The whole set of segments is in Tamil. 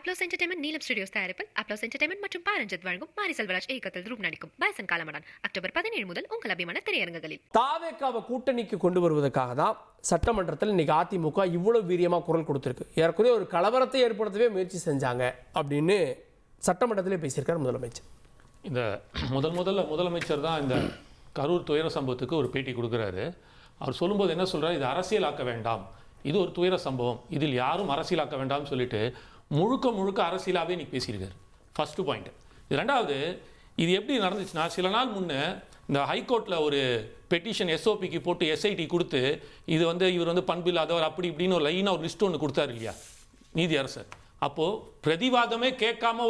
அப்ளோஸ் என்டர்டைன்மெண்ட் நீலம் ஸ்டுடியோஸ் தயாரிப்பில் அப்ளோஸ் என்டர்டைன்மெண்ட் மற்றும் பாரஞ்சித் வழங்கும் மாரி செல்வராஜ் இயக்கத்தில் ரூப் நடிக்கும் பாய்சன் காலமடான் அக்டோபர் 17 முதல் உங்கள் அபிமான திரையரங்குகளில். தாவேக்காவை கூட்டணிக்கு கொண்டு வருவதற்காக தான் சட்டமன்றத்தில் இன்னைக்கு அதிமுக இவ்வளவு வீரியமாக குரல் கொடுத்திருக்கு. ஏறக்குறைய ஒரு கலவரத்தை ஏற்படுத்தவே முயற்சி செஞ்சாங்க அப்படின்னு சட்டமன்றத்திலே பேசியிருக்கார் முதலமைச்சர். இந்த முதலமைச்சர் தான் இந்த கரூர் துயர சம்பவத்துக்கு ஒரு பேட்டி கொடுக்குறாரு. அவர் சொல்லும்போது என்ன சொல்றாரு, இது அரசியலாக்க வேண்டாம், இது ஒரு துயர சம்பவம், இதில் யாரும் அரசியலாக்க வேண்டாம்னு சொல்லிட்டு முழுக்க அரசியலாகவே இன்னைக்கு பேசியிருக்காரு. First point. இது ரெண்டாவது, இது எப்படி நடந்துச்சுன்னா, சில நாள் முன்னே இந்த ஹைகோர்ட்டில் ஒரு பெட்டிஷன் எஸ்ஓபிக்கு போட்டு எஸ்ஐடி கொடுத்து இது இவர் பண்பு இல்லாதவர் அப்படி இப்படின்னு ஒரு லைனாக ஒரு லிஸ்ட் ஒன்று கொடுத்தாரு இல்லையா நீதியரசர். அப்போது பிரதிவாதமே கேட்காம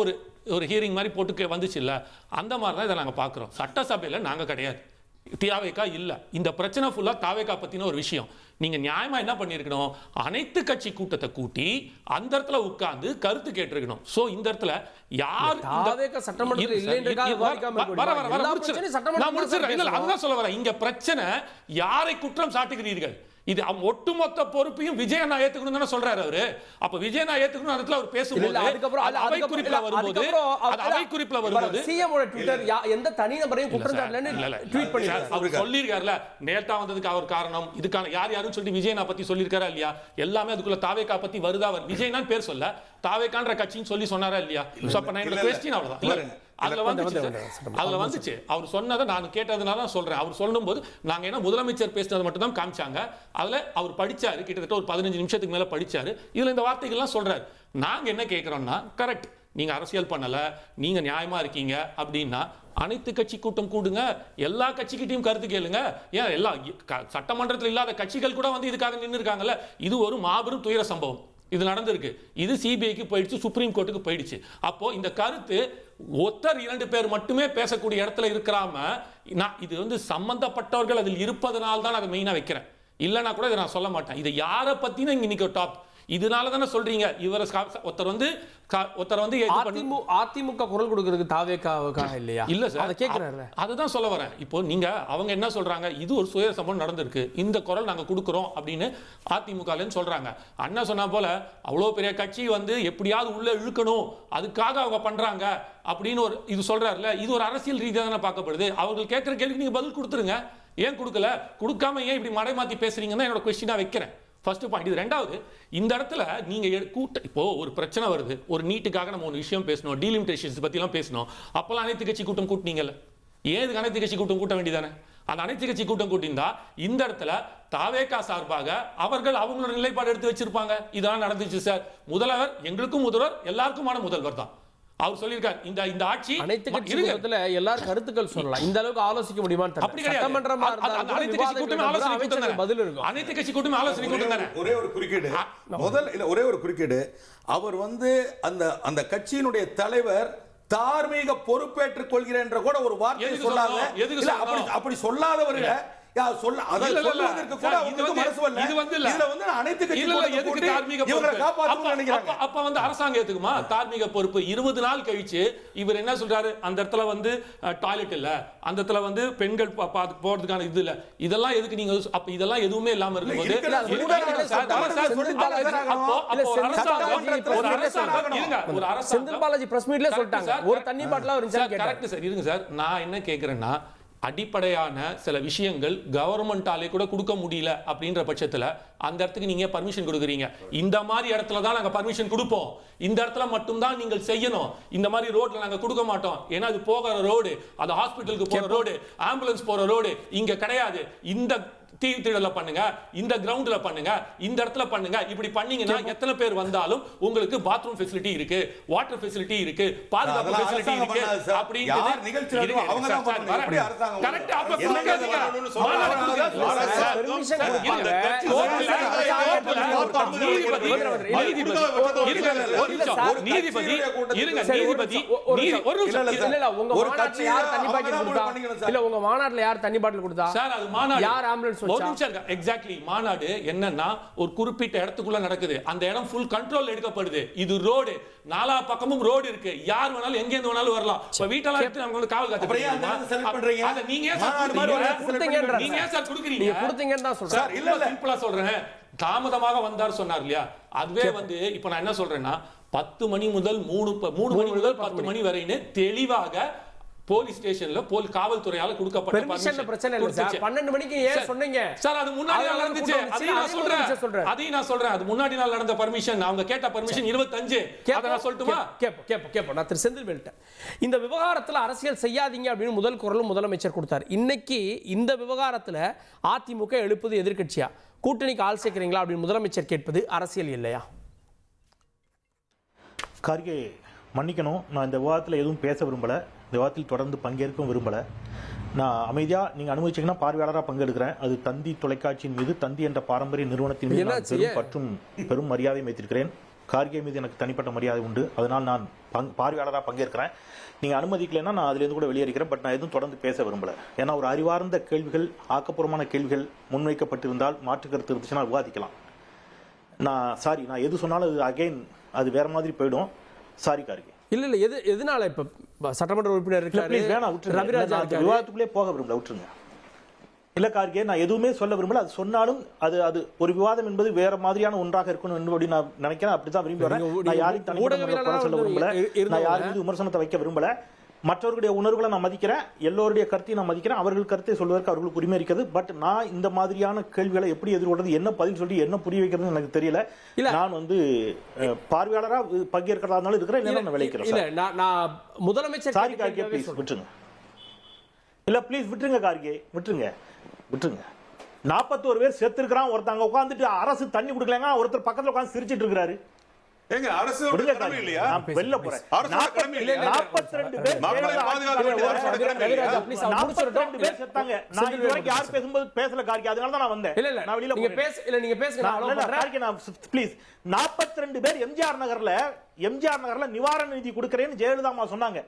ஒரு ஹியரிங் மாதிரி போட்டு வந்துச்சு இல்லை, அந்த மாதிரி தான் இதை நாங்கள் பார்க்குறோம். சட்டசபையில் நாங்கள் கிடையாது, தாவேக்கா இல்லை. இந்த பிரச்சனை ஃபுல்லாக தாவேக்கா பற்றின ஒரு விஷயம். நீங்கள் நியாயமாக என்ன பண்ணியிருக்கணும், அனைத்து கட்சி கூட்டத்தை கூட்டி அந்த இடத்துல உட்கார்ந்து கருத்து கேட்டிருக்கணும். ஸோ இந்த இடத்துல யார் அதுதான் சொல்ல வரேன். இங்க பிரச்சனை யாரை குற்றம் சாட்டுகிறீர்கள், இது ஒட்டுமொத்த பொறுப்பையும் விஜய் நான் ஏத்துக்கணும் தானே சொல்றாரு அவரு. அப்ப விஜய் நான் ஏத்துக்கணும் இடத்துல அவர் பேசும்போது அவை குறிப்பில் வரும்போது சிஎம் ஓட ட்விட்டர் எந்த தனி நபரையும் குற்றம் சாட்டலன்னு ட்வீட் பண்ணிருக்காரு. அவர் சொல்லிருக்காருல, நேத்தா வந்ததுக்கு அவர் காரணம் இதுக்கான யார் யாரும் சொல்லி விஜய் நான் பத்தி சொல்லிருக்காரா இல்லையா, எல்லாமே அதுக்குள்ள தாவேக்கா பத்தி வருதா. அவர் விஜய் நான் பேர் சொல்ல தாவேக்கான்ற கட்சின்னு சொல்லி சொன்னாரா இல்லையா. சோ அப்ப நான் என்னோட क्वेश्चन அவ்வளவுதான். அதுல வந்துச்சு அவர் சொன்னதை நான் கேட்டதுனால தான் சொல்றேன். அவர் சொல்லும்போது நாங்க என்ன முதலமைச்சர் பேசினது மட்டும் தான் காமிச்சாங்க. அதுல அவர் படிச்சாரு, கிட்டத்தட்ட ஒரு 15 நிமிஷத்துக்கு மேல படிச்சாரு. இதுல இந்த வார்த்தைகள்லாம் சொல்றாரு. நாங்க என்ன கேட்கிறோம்னா, கரெக்ட், நீங்க அரசியல் பண்ணல, நீங்க நியாயமா இருக்கீங்க அப்படின்னா அனைத்து கட்சி கூட்டம் கூடுங்க, எல்லா கட்சிக்கிட்டையும் கருத்து கேளுங்க. ஏன் எல்லா சட்டமன்றத்தில் இல்லாத கட்சிகள் கூட இதுக்காக நின்று இருக்காங்கல்ல. இது ஒரு மாபெரும் துயர சம்பவம். இது நடந்திருக்கு. இது சிபிஐக்கு போயிடுச்சு, சுப்ரீம் கோர்ட்டுக்கு போயிடுச்சு. அப்போ இந்த கருத்து ஒருத்தர் 2 பேர் மட்டுமே பேசக்கூடிய இடத்துல இருக்கிறாம, நான் இது சம்பந்தப்பட்டவர்கள் அதில் இருப்பதனால தான் அதை மெயினா வைக்கிறேன். இல்லைன்னா கூட இதை நான் சொல்ல மாட்டேன். இதை யாரை பத்தினா இன்னைக்கு டாப், இதனால தானே சொல்றீங்க இவர ஒருத்தர் அதிமுக குரல் கொடுக்கிறதுக்கு தாவேக்காவுக்காக இல்லையா? இல்ல சார், அதை கேட்கிறாரு. அதுதான் சொல்ல வரேன். இப்போ நீங்க அவங்க என்ன சொல்றாங்க, இது ஒரு சுய சம்பவம் நடந்திருக்கு, இந்த குரல் நாங்க கொடுக்கிறோம் அப்படின்னு அதிமுகலன்னு சொல்றாங்க. அண்ணா சொன்ன போல அவ்வளவு பெரிய கட்சி எப்படியாவது உள்ள இழுக்கணும், அதுக்காக அவங்க பண்றாங்க அப்படின்னு ஒரு இது சொல்றாருல. இது ஒரு அரசியல் ரீதியாக தானே பார்க்கப்படுது. அவர்கள் கேட்கிற கேள்விக்கு நீங்க பதில் கொடுத்துருங்க. ஏன் கொடுக்கல, கொடுக்காம ஏன் இப்படி மடை மாத்தி பேசுறீங்கன்னு என்னோட கொஸ்டினா வைக்கிறேன். First point. இது ரெண்டாவது, இந்த இடத்துல நீங்க இப்போ ஒரு பிரச்சனை வருது, ஒரு நீட்டுக்காக நம்ம ஒரு விஷயம் பேசணும், டீலிமிட்டேஷன்ஸ் பத்தி எல்லாம் பேசணும். அப்பெல்லாம் அனைத்து கட்சி கூட்டம் கூட்டினீங்கல்ல, ஏன் அனைத்து கட்சி கூட்டம் கூட்ட வேண்டியதானே? அந்த அனைத்து கட்சி கூட்டம் கூட்டியிருந்தா இந்த இடத்துல தாவேக்கா சார்பாக அவர்கள் அவங்களோட நிலைப்பாடு எடுத்து வச்சிருப்பாங்க. இதெல்லாம் நடந்துச்சு சார். முதல்வர் எங்களுக்கும் முதல்வர் எல்லாருக்குமான முதல்வர் தான். அவர் சொல்லியிருக்கார், இந்த ஆட்சி அனைத்து கட்சி கூட்டத்துல எல்லாரும் கருத்துக்கள் சொல்லலாம், இந்த அளவுக்கு ஆலோசிக்க முடியுமான்னு தெரியல. அப்படி கிடையாது. அனைத்து கட்சி கூட்டமே ஆலோசனை கூட்டம் பதில் இருக்கும். அனைத்து கட்சி கூட்டமே ஆலோசனை கூட்டம் தானே. ஒரே ஒரு குறுக்கீடு, அவர் அந்த கட்சியினுடைய தலைவர் தார்மீக பொறுப்பேற்றுக் கொள்கிறேன் என்ற கூட ஒரு வார்த்தை சொல்லாத, அப்படி சொல்லாதவர்கள் அரசாங்கம் ஏத்துக்குமா தார்மீக பொறுப்பு? 20 நாள் கழிச்சு இவர் என்ன சொல்றாரு, அந்த இடத்துல டாய்லெட் இல்ல, அந்த இடத்துல பெண்கள் போறதுக்கான இது இல்ல, இதெல்லாம் எதுக்கு நீங்க அப்ப இதெல்லாம் எதுவுமே இல்லாம இருக்கும்போது நான் என்ன கேக்குறேன்னா, அடிப்படையான சில விஷயங்கள் கவர்மெண்டாலே கூட கொடுக்க முடியல அப்படின்ற பட்சத்தில் அந்த இடத்துக்கு நீங்க பர்மிஷன் கொடுக்குறீங்க. இந்த மாதிரி இடத்துல தான் நாங்க பர்மிஷன் கொடுப்போம், இந்த இடத்துல மட்டும் தான் நீங்கள் செய்யணும், இந்த மாதிரி ரோட்ல நாங்க கொடுக்க மாட்டோம். ஏன்னா அது போகிற ரோடு, அது ஹாஸ்பிட்டலுக்கு போற ரோடு, ஆம்புலன்ஸ் போற ரோடு இங்க கிடையாது. இந்த தீர்த்திடல பண்ணுங்க, இந்த கிரவுண்ட்ல பண்ணுங்க, இந்த இடத்துல பண்ணுங்க. இப்படி பண்ணீங்கன்னா எத்தனை பேர் வந்தாலும் உங்களுக்கு பாத்ரூம் ஃபெசிலிட்டி இருக்கு, வாட்டர் ஃபெசிலிட்டி இருக்கு, பாதுகாப்பு ஃபெசிலிட்டி இருக்கு. அப்படி கரெக்ட். அப்ப நீதிபதி உங்க மாநாட்டுல யார் தண்ணி பாட்டில் கொடுத்தா? சார் அது மாநாடு, யார் ஆம்புலன்ஸ் எக்ஸாக்ட்லி மாநாடு என்னன்னா ஒரு குறிப்பிட்ட இடத்துக்குள்ள நடக்குது, அந்த இடம் ஃபுல் கண்ட்ரோல் எடுக்கப்படுது. இது ரோடு, நாலா பக்கமும் ரோடு இருக்கு, யார் வேணாலும் எங்க இருந்து வேணாலும் வரலாம். இப்ப வீட்டெல்லாம் எடுத்து நம்ம காவல் காத்துறீங்க, அத நீங்க ஏன் சார் கொடுக்குறீங்க? நீங்க கொடுத்தீங்கன்னு தான் சொல்றேன். சார் இல்ல சிம்பிளா சொல்றேன், தாமதமாக வந்தார் சொன்னார் இல்லையா, அதுவே இப்ப நான் என்ன சொல்றேன்னா, 10 மணி முதல் 3 மணி முதல் 10 மணி வரைன்னு தெளிவாக போலீஸ் ஸ்டேஷன்ல காவல்துறையால கொடுக்கப்பட்ட பெர்மிஷன் பிரச்சனை இல்ல சார். 12 மணிக்கு ஏன் சொன்னீங்க சார்? அது முன்னாடி நாள் நடந்துச்சு. அதையும் நான் சொல்றேன். அது முன்னாடி நாள் நடந்த பர்மிஷன். அவங்க கேட்ட பர்மிஷன் 25. அத நான் சொல்லட்டுமா? கேப்போம். நான் திரு செந்தில்வேல்ட்ட இந்த விவகாரத்துல அரசியல் செய்யாதீங்க அப்படின்னு முதல் குரலும் முதலமைச்சர் கொடுத்தார். இன்னைக்கு இந்த விவகாரத்துல அதிமுக எழுப்புது எதிர்க்கட்சியா, கூட்டணிக்கு ஆள் சேர்க்கிறீங்களா அப்படின்னு முதலமைச்சர் கேட்பது அரசியல் இல்லையா? கார்கே மன்னிக்கணும், நான் இந்த விவாதத்தில் எதுவும் பேச விரும்பலை, இந்த விவாதத்தில் தொடர்ந்து பங்கேற்கவும் விரும்பலை. நான் அமைதியாக நீங்கள் அனுமதிச்சிங்கன்னா பார்வையாளராக பங்கெடுக்கிறேன். அது தந்தி தொலைக்காட்சியின் மீது, தந்தி என்ற பாரம்பரிய நிறுவனத்தின் மீது நான் பெரும் பற்றும் பெரும் மரியாதை வைத்திருக்கிறேன். கார்கே மீது எனக்கு தனிப்பட்ட மரியாதை உண்டு. அதனால் நான் பார்வையாளராக பங்கேற்கிறேன். நீங்கள் அனுமதிக்கலைன்னா நான் அதுலேருந்து கூட வெளியேறிக்கிறேன். பட் நான் எதுவும் தொடர்ந்து பேச விரும்பலை. ஏன்னா ஒரு அறிவார்ந்த கேள்விகள், ஆக்கப்பூர்வமான கேள்விகள் முன்வைக்கப்பட்டிருந்தால், மாற்று கருத்து இருந்துச்சுன்னா விவாதிக்கலாம். நான் எது சொன்னாலும் அது அகைன் அது வேற மாதிரி போயிடும். சாரி கார்கே. இல்ல எதனால இப்ப சட்டமன்ற உறுப்பினர் இருக்காரு, ரவிராஜா விவாதத்துக்குள்ளே போக விரும்பல, விட்டுருங்க. இல்ல கார்கே, நான் எதுவுமே சொல்ல விரும்பல. அது சொன்னாலும் அது ஒரு விவாதம் என்பது வேற மாதிரியான ஒன்றாக இருக்கணும் என்பது நான் நினைக்கிறேன். அப்படிதான் விரும்பி வரேன். நான் யாரையும் தனிப்பட்ட சொல்ல விரும்பல, நான் யாரும் மீது விமர்சனத்தை வைக்க விரும்பல. மற்றவர்களுடைய உணர்வுகளை நான் மதிக்கிறேன், எல்லோருடைய கருத்தையும் நான் மதிக்கிறேன். அவர்கள் கருத்தை சொல்வதற்கு அவர்களுக்கு உரிமை இருக்கிறது. பட் நான் இந்த மாதிரியான கேள்விகளை எப்படி எதிர்கொள்றது, என்ன பதில் சொல்லி என்ன புரிய வைக்கிறதுன்னு எனக்கு தெரியல. நான் பார்வையாளரா பங்கேற்கிறதா இருந்தாலும் இருக்கிறேன், இல்ல நான் விளைக்கிறேன். இல்ல நான் முதலமைச்சர் சாரி கார்கே, ப்ளீஸ் விட்டுருங்க. இல்ல ப்ளீஸ் விட்டுருங்க கார்கே, விட்டுருங்க. 41 பேர் செத்து இருக்கிறான். ஒருத்தங்க உட்காந்துட்டு அரசு தண்ணி கொடுக்கலங்க, ஒருத்தர் பக்கத்துல உட்காந்து சிரிச்சிட்டு இருக்காரு. ஏங்க அரசு கடமை இல்லையா? நான் வெளில போறேன். அரசு கடமை இல்லையா? 42 பேர் மக்களை பாதுகாக்க வேண்டியது அரசு கடமை இல்லையா? 42 பேர் செத்தாங்க. நான் இதுவரைக்கும் யார் பேசும்போது பேசல கார்கே, அதனால தான் நான் வந்தேன். இல்ல நான் வெளியில நீங்க பேசுங்க நான் அலோ பண்றேன். கார்கே, நான் ப்ளீஸ் 42 பேர் எம்ஜிஆர் நகர்ல நிவாரண நிதி கொடுக்கறேன்னு ஜெயலலிதா அம்மா சொன்னாங்க.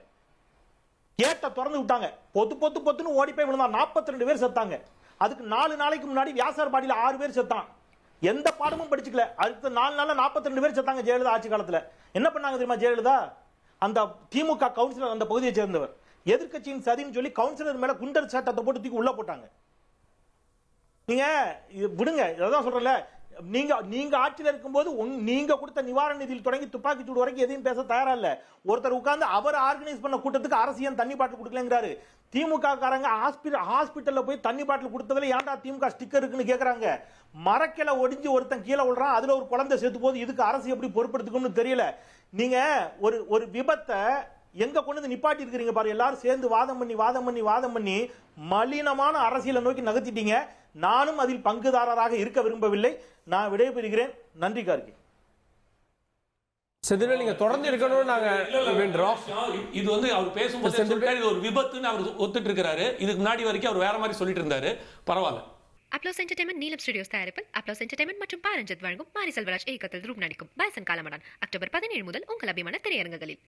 கேட்ட திறந்து விட்டாங்க. பொத்துன்னு ஓடி போய் விழுந்தா 42 பேர் செத்தாங்க. அதுக்கு 4 நாளைக்கு முன்னாடி வியாசார்பாடியில 6 பேர் செத்தான். எந்த பாடமும் படிச்சுக்கல. அடுத்த 4 நாள்ல 42 பேர் செத்தாங்க ஜெயலலிதா ஆட்சி காலத்துல. என்ன பண்ணாங்க தெரியுமா ஜெயலலிதா? அந்த திமுக கவுன்சிலர், அந்த பகுதியை சேர்ந்தவர், எதிர்க்கட்சியின் சதின்னு சொல்லி கவுன்சிலர் மேல குண்டர் சட்டத்தை போட்டு தூக்கி உள்ள போட்டாங்க. நீங்க விடுங்க, அதான் சொல்றேன்ல, நீங்க ஆட்சியில் இருக்கும்போது நீங்க கொடுத்த நிவாரண நிதியில் தொடங்கி துப்பாக்கி சூடு வரைக்கும் எதையும் பேச தயாரா இல்ல. ஒருத்தர் உட்கார்ந்து அவர் ஆர்கனைஸ் பண்ண கூட்டத்துக்கு அரசியல் தண்ணி பாட்டில் கொடுக்கலங்கிறாரு. திமுக காரங்க ஹாஸ்பிட்டல்ல போய் தண்ணி பாட்டில் கொடுத்ததுல ஏன்டா திமுக ஸ்டிக்கர் இருக்குன்னு கேக்குறாங்க. மரக்கில ஒடிஞ்சு ஒருத்தன் கீழே விழுறான், அதுல ஒரு குழந்தை செத்து போது. இதுக்கு அரசு எப்படி பொறுப்பெடுத்துக்கணும்னு தெரியல. நீங்க ஒரு விபத்தை எங்க கொண்டு நிப்பாட்டி இருக்கிறீங்க பாரு. எல்லாரும் சேர்ந்து வாதம் பண்ணி மலினமான அரசியலை நோக்கி நகர்த்திட்டீங்க. நானும் அதில் பங்குதாரராக இருக்க விரும்பவில்லை. நான் விடைபெறுகிறேன். நன்றி கார்கே. செந்தில் நீங்க தொடர்ந்து இருக்கணும்னு நாங்க வேண்டுறோம். இது அவர் பேசும்போது சொல்லிட்டாரு, இது ஒரு விபத்துன்னு அவர் ஒத்துட்டு இருக்காரு. இதுக்கு முன்னாடி வரைக்கும் அவர் வேற மாதிரி சொல்லிட்டு இருந்தாரு. பரவாயில்ல. அப்ளோஸ் என்டர்டைன்மெண்ட் நீலம் ஸ்டுடியோஸ் தயாரிப்பில் அப்ளோஸ் என்டர்டைன்மெண்ட் மற்றும் பாரஞ்சத் வழங்கும் மாரி செல்வராஜ் இயக்கத்தில் ரூப் நடிக்கும் பாய்சன் காலமடான் அக்டோபர் 17 முதல் உங்கள் அபிமான திரையரங்குகளில்.